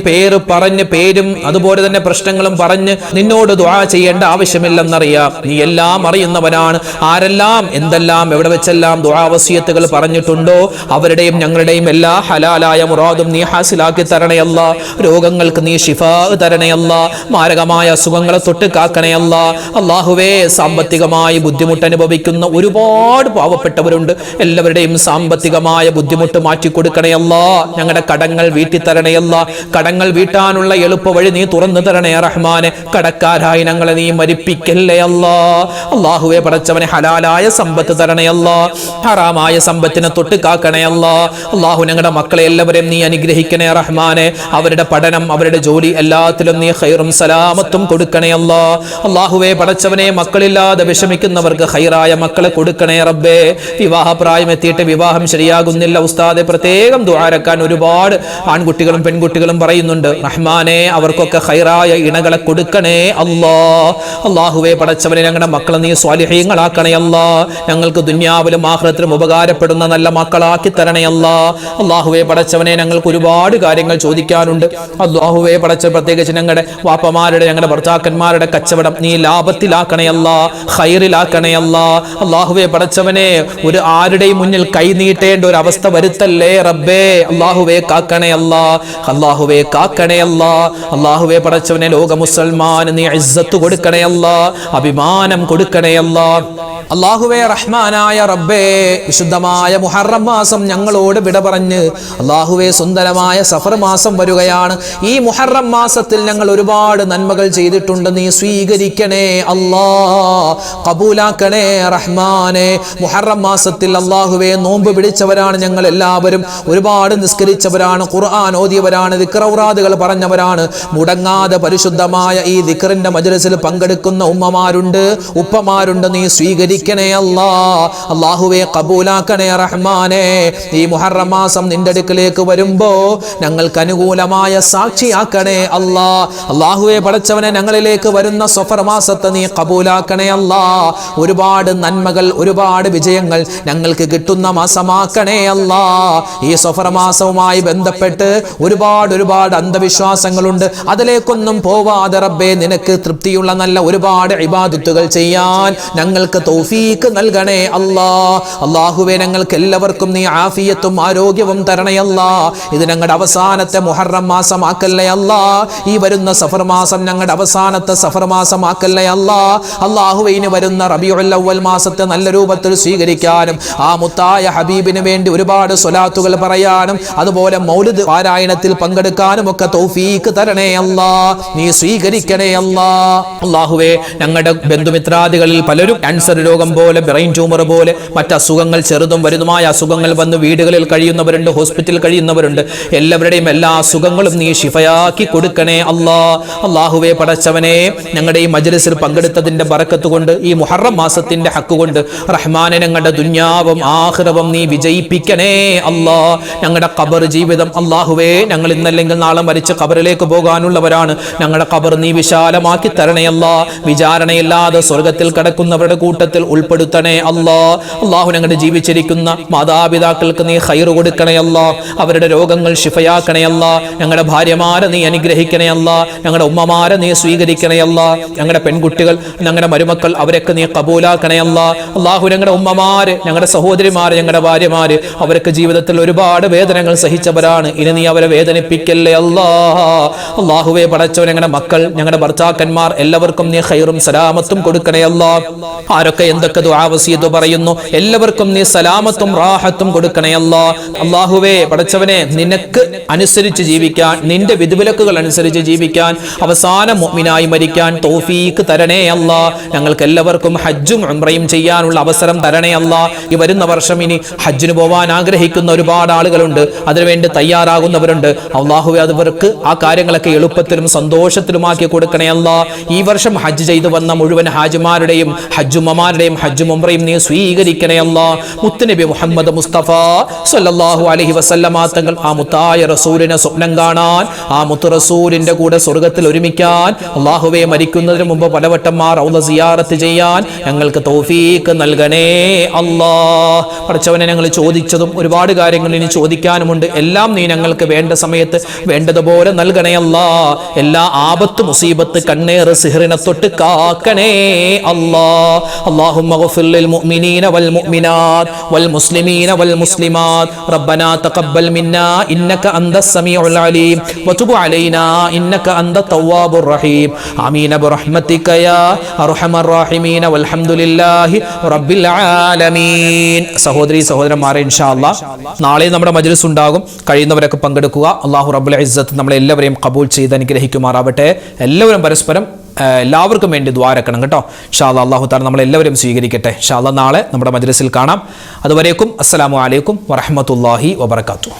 പേരും അതുപോലെ തന്നെ പ്രശ്നങ്ങളും പറഞ്ഞ് നിന്നോട് ദുആ ചെയ്യേണ്ട ആവശ്യമില്ലെന്നറിയാം. നീ എല്ലാം അറിയുന്നവനാണ്. ആരെല്ലാം എന്തെല്ലാം എവിടെ വെച്ചെല്ലാം ദുആ വസിയത്തുകൾ പറഞ്ഞിട്ടുണ്ടോ അവരുടെയും ഞങ്ങളുടെയും എല്ലാ ഹലാലായ മുറാദും നീ ഹാസിലാക്കി തരണേ അല്ലാഹ്. രോഗങ്ങൾക്ക് നീ ശിഫാ തരണേ അല്ലാഹ്. മാരകമായ അസുഖങ്ങളെ തൊട്ട് കാക്കണേ അല്ലാഹ്. അല്ലാഹുവേ, സാമ്പത്തികമായി ബുദ്ധിമുട്ട് അനുഭവിക്കുന്ന ഒരുപാട് പാവപ്പെട്ടവരുണ്ട്. എല്ലാവരുടെയും സാമ്പത്തികമായ ബുദ്ധിമുട്ട് മാറ്റി കൊടുക്കണേ അല്ലാഹ്. ഞങ്ങളുടെ കടങ്ങൾ വീട്ടി തരണേ അല്ലാഹ്. കടങ്ങൾ വീട്ടാനുള്ള എളുപ്പ വഴി നീ തുറന്നു തരണേ റഹ്മാനെ. കടക്കാരായി ഞങ്ങളെ നീ മരിപ്പിക്കല്ലേ അല്ലാഹ്. അല്ലാഹുവേ പടച്ചവനെ, ഹലാലായ സമ്പത്ത് തരണേ അല്ലാഹ്. ഹറാമായ സമ്പത്തിനെ തൊട്ട് കാക്കണേ അല്ലാഹ്. അല്ലാഹു, ഞങ്ങളുടെ മക്കളെ എല്ലാവരെയും നീ അനുഗ്രഹിക്കണേ റഹ്മാനെ. അവരുടെ പഠനം, അവരുടെ ജോലി എല്ലാത്തിലും നീ ഖൈറും സലാമത്തും കൊടുക്കണേ അല്ലാഹ്. അല്ലാഹുവേ പടച്ചവനെ, മക്കളില്ലാതെ വിഷമിക്കുന്നവർക്ക് ഖൈറായ മക്കളെ കൊടുക്കണേ റബ്ബേ. വിവാഹപ്രായം എത്തിയിട്ട് വിവാഹം ശരിയാകുന്നില്ല ഉസ്താദെ, പ്രത്യേകം ദുആരക്കാൻ ഒരുപാട് ആൺകുട്ടികളും പെൺകുട്ടികളും പറയുന്നുണ്ട്. റഹ്മാനെ, അവർക്കൊക്കെ ഖൈറായ ഇണകളെ കൊടുക്കണേ അല്ലാഹ്. അല്ലാഹുവേ പടച്ചവനെ, ഞങ്ങളുടെ മക്കളെ നീ സ്വാലിഹീങ്ങളാക്കണേ അല്ലാഹ്. ഞങ്ങൾക്ക് ദുനിയാവിലും ആഖിറത്തിലും ഉപകാരപ്പെടുന്ന നല്ല മക്കളാക്കി തരണേ അല്ലാഹ്. അല്ലാഹുവേ പടച്ചവനെ, ഞങ്ങൾക്ക് ഒരുപാട് ഒരുപാട് കാര്യങ്ങൾ ചോദിക്കാനുണ്ട്. അല്ലാഹുവേ പടച്ച, പ്രത്യേകിച്ച് ഞങ്ങളുടെ വാപ്പമാരുടെ ഞങ്ങളുടെ ഭർത്താക്കന്മാരുടെ കച്ചവടം നീ ലാഭത്തിലാക്കണയല്ല, ഖൈറിലാക്കണയല്ല. അല്ലാഹുവേ പടച്ചവനെ, ഒരു ആരുടെയും മുന്നിൽ കൈ നീട്ടേണ്ട ഒരു അവസ്ഥ വരുത്തല്ലേ റബ്ബേ. അല്ലാഹുവേ കാക്കണയല്ല, അല്ലാഹുവേ കാക്കണയല്ല. അല്ലാഹുവേ പടച്ചവനെ, ലോക മുസൽമാന് നീ ഇസ്സത്ത് കൊടുക്കണയല്ല, അഭിമാനം കൊടുക്കണയല്ല. അല്ലാഹുവേ റഹ്മാനായ റബ്ബേ, വിശുദ്ധമായ മുഹറം മാസം ഞങ്ങളോട് വിട പറഞ്ഞ് അല്ലാഹുവേ സുന്ദരമായ സഫർ മാസം വരികയാണ്. ഈ മുഹറം മാസത്തിൽ ഞങ്ങൾ ഒരുപാട് നന്മകൾ ചെയ്തിട്ടുണ്ട്, നീ സ്വീകരിക്കണേ അല്ലാ, കബൂലാക്കണേ റഹ്മാനെ. മുഹറം മാസത്തിൽ അല്ലാഹുവേ നോമ്പ് പിടിച്ചവരാണ് ഞങ്ങൾ എല്ലാവരും, ഒരുപാട് നിസ്കരിച്ചവരാണ്, ഖുർആൻ ഓതിയവരാണ്, ദിക്റൗറാദുകൾ പറഞ്ഞവരാണ്. മുടങ്ങാതെ പരിശുദ്ധമായ ഈ ദിക്റിന്റെ മജ്‌ലിസിൽ പങ്കെടുക്കുന്ന ഉമ്മമാരുണ്ട്, ഉപ്പമാരുണ്ട്, നീ സ്വീകരിക്കണേ അല്ലാ. അല്ലാഹുവേ കബൂലാക്കണേ റഹ്മാനെ. ഈ മുഹറം മാസം നിന്റെ അടുക്കലേക്ക് വരുമ്പോ ഞങ്ങൾക്ക് അനുകൂലമായ സാക്ഷിയാക്കണേ അല്ലാ. അല്ലാഹുവേ പടച്ചവനെ, ഞങ്ങളിലേക്ക് വരുന്ന സഫർ മാസത്തെ നീ കബൂലാക്കണേ അല്ലാ. ഒരുപാട് നന്മകൾ, ഒരുപാട് വിജയങ്ങൾ ഞങ്ങൾക്ക് കിട്ടുന്ന മാസമാക്കണേ അല്ലാ. ഈ സഫർ മാസവുമായി ബന്ധപ്പെട്ട് ഒരുപാട് അന്ധവിശ്വാസങ്ങളുണ്ട്, അതിലേക്കൊന്നും പോവാതെ റബ്ബേ നിനക്ക് തൃപ്തിയുള്ള നല്ല ഒരുപാട് ഇബാദത്തുകൾ ചെയ്യാൻ ഞങ്ങൾക്ക് തൗഫീക്ക് നൽകണേ അല്ലാ. അല്ലാഹുവേ, ഞങ്ങൾക്ക് എല്ലാവർക്കും നീ ആഫിയത്തും ആരോഗ്യവും തരണേ അല്ലാ. ഇത് ഞങ്ങളുടെ അവസാനത്തെ മുഹറം മാസമാക്കല്ലേ അല്ലാ. ഈ വരുന്ന സഫർ മാസം ഞങ്ങളുടെ അവസാനത്തെ സഫർ മാസമാക്കല്ലേ അല്ലാ. അല്ലാഹുവേ, ഇനി വരുന്ന റബീഉൽ അവ്വൽ മാസത്തെ നല്ല രൂപത്തിൽ സ്വീകരിക്കാനും ആ മുത്തായ ഹബീബിന് വേണ്ടി ഒരുപാട് സ്വലാത്തുകൾ പറയാനും അതുപോലെ മൗലിദ് പാരായണത്തിൽ പങ്കെടുക്കാനും ഒക്കെ തൗഫീക്ക് തരണേ അല്ലാ, നീ സ്വീകരിക്കണേ അല്ലാ. അല്ലാഹുവേ, ഞങ്ങളുടെ ബന്ധുമിത്രാദികളിൽ പലരും ക്യാൻസർ രോഗം പോലെ, ബ്രെയിൻ ട്യൂമർ പോലെ മറ്റ് അസുഖങ്ങൾ, ചെറുതും വലുതുമായ അസുഖങ്ങൾ വന്ന് വീടുകളിൽ കഴിയുന്നവരുണ്ട്, ഹോസ്പിറ്റലിൽ കഴിയുന്നവരുണ്ട്. എല്ലാവരുടെയും എല്ലാ അസുഖങ്ങളും നീ ശിഫയാക്കി കൊടുക്കണേ അല്ലാ. അല്ലാഹുവേ പടച്ചവനെ, ഞങ്ങളുടെ ഈ മജ്‌ലിസിൽ പങ്കെടുത്തതിന്റെ ബറക്കത്ത് കൊണ്ട്, ഈ മുഹറം മാസത്തിന്റെ ഹക്ക് കൊണ്ട് റഹ്മാനെ, ഞങ്ങളുടെ ദുനിയാവും ആഖിറവും നീ വിജയിപ്പിക്കണേ അല്ലാ. ഞങ്ങളുടെ ഖബർ ജീവിതം അല്ലാഹുവേ, ഞങ്ങൾ ഇന്നല്ലെങ്കിൽ നാളെ മരിച്ച് ഖബറിലേക്ക് പോകാനുള്ളവരാണ്. ഞങ്ങളുടെ ഖബർ നീ വിശാലമാക്കി തരണേ അല്ലാ. വിചാരണയില്ലാതെ സ്വർഗത്തിൽ കടക്കുന്നവരുടെ കൂട്ടത്തിൽ ഉൾപ്പെടുത്തണേ അല്ലാ. അല്ലാഹു, ഞങ്ങളുടെ ജീവിച്ചിരിക്കുന്ന മാതാപിതാക്കൾക്ക് നീ ഖൈർ കൊടുക്കണേ അല്ലാ. അവരുടെ രോഗങ്ങൾ ശിഫയാക്കണേ അല്ലാ. ഞങ്ങളുടെ ഭാര്യമാരെ നീ അനുഗ്രഹിക്കണേ അല്ലാ. ഞങ്ങളുടെ ഉമ്മമാരെ നീ സ്വീകരിക്കണേ അല്ലാ. ഞങ്ങളുടെ പെൺകുട്ടികൾ, ഞങ്ങളുടെ മരുമക്കൾ, അവരൊക്കെ നീ കബൂലാക്കണേ അല്ലാ. അല്ലാഹു, ഞങ്ങളുടെ ഉമ്മമാര്, ഞങ്ങളുടെ സഹോദരിമാര്, ഞങ്ങളുടെ ഭാര്യമാര്, അവരൊക്കെ ജീവിതത്തിൽ ഒരുപാട് വേദനകൾ സഹിച്ചവരാണ്. ഇനി നീ അവരെ വേദനിപ്പിക്കല്ലേ അല്ലാ. അല്ലാഹുവേ പടച്ചവൻ, ഞങ്ങളുടെ മക്കൾ, ഞങ്ങളുടെ ഭർത്താക്കന്മാർ എല്ലാവർക്കും നീ ഖൈറും സലാമത്തും കൊടുക്കണേ അല്ലാ. ആരൊക്കെ എന്തൊക്കെ ദുആ വസിയത്ത് പറയുന്നു എല്ലാവർക്കും നീ സലാമത്തും റാഹത്തും കൊടുക്കണേ അല്ലാ. അല്ലാഹുവേ പടച്ചവനെ, നിനക്ക് അനുസരിച്ച് ജീവിക്കാൻ, നിന്റെ വിധിവിലക്കുകൾ അനുസരിച്ച് ജീവിക്കാൻ, അവസാനം മുഅ്മിനായി മരിക്കാൻ തൗഫീക്ക് തരണേ അല്ലാ. ഞങ്ങൾക്ക് എല്ലാവർക്കും ഹജ്ജും ഉംറയും ചെയ്യാനുള്ള അവസരം തരണേ അല്ലാ. ഈ വരുന്ന വർഷം ഇനി ഹജ്ജിന് പോവാൻ ആഗ്രഹിക്കുന്ന ഒരുപാട് ആളുകളുണ്ട്, അതിനുവേണ്ടി തയ്യാറാകുന്നവരുണ്ട്. അല്ലാഹുവേ, അവർക്ക് ആ കാര്യങ്ങളൊക്കെ എളുപ്പത്തിലും സന്തോഷത്തിലുമാക്കി കൊടുക്കണേ അല്ലാ. ഈ വർഷം ഹജ്ജ് ചെയ്തു വന്ന മുഴുവൻ ഹാജിമാരുടെയും ഹജ്ജുമ്മമാരുടെയും ഹജ്ജും ഉംറയും നീ സ്വീകരിക്കണേ അല്ലാ. മുത്തുനബി മുഹമ്മദ് മുസ്തഫ സല്ലല്ലാഹു അലൈഹി വസല്ലമ തങ്ങൾ ആ മുത്തായ റസൂലിനെ സ്വപ്നം കാണാൻ, ആ മുത്തു റസൂലിന്റെ കൂടെ സ്വർഗ്ഗത്തിൽ ഒരുമിക്കാൻ, അല്ലാഹുവേ മരിക്കുന്നതിന് മുമ്പ് പലവട്ടം ആ റൗള സിയാറത്ത് ചെയ്യാൻ ഞങ്ങൾക്ക് തൗഫീക്ക് നൽകണേ അല്ലാ. പഠിച്ചവനെ, ഞങ്ങൾ ചോദിച്ചതും ഒരുപാട് കാര്യങ്ങൾ ഇനി ചോദിക്കാനുമുണ്ട്. എല്ലാം നീ ഞങ്ങൾക്ക് വേണ്ട സമയത്ത് വേണ്ടതുപോലെ നൽകണേ അല്ലാ. എല്ലാ ആപത്ത്, മുസീബത്ത്, കണ്ണേറ്, സിഹ്റിനെ തൊട്ട് കാക്കണേ അല്ലാ. اللهم اغفر للمؤمنين والمؤمنات والمسلمين والمسلمات ربنا تقبل منا إنك أنت السميع العليم وتب علينا إنك أنت التواب الرحيم آمين برحمتك يا أرحم الراحمين والحمد لله رب العالمين. സഹോദരി സഹോദരന്മാരെ, ഇൻഷാ അല്ലാഹ് നാളെ നമ്മുടെ മജ്‌ലിസ് ഉണ്ടാകും. കഴിയുന്നവരൊക്കെ പങ്കെടുക്കുക. അല്ലാഹു റബ്ബുൽ ഇസ്സത്ത് നമ്മളെല്ലാവരെയും ഖബൂൽ ചെയ്ത് അനുഗ്രഹിക്കുമാറാവട്ടെ. എല്ലാവരും പരസ്പരം എല്ലാവർക്കും വേണ്ടി ദ്വാരക്കണം കേട്ടോ. ഇൻഷാ അല്ലാഹ് അല്ലാഹു തആല നമ്മളെല്ലാവരും സ്വീകരിക്കട്ടെ. ഇൻഷാ അല്ലാഹ് നാളെ നമ്മുടെ മജ്‌ലിസിൽ കാണാം. അതുവരേക്കും അസ്സലാമു അലൈക്കും വറഹ്മത്തുള്ളാഹി വബറകാതുഹു.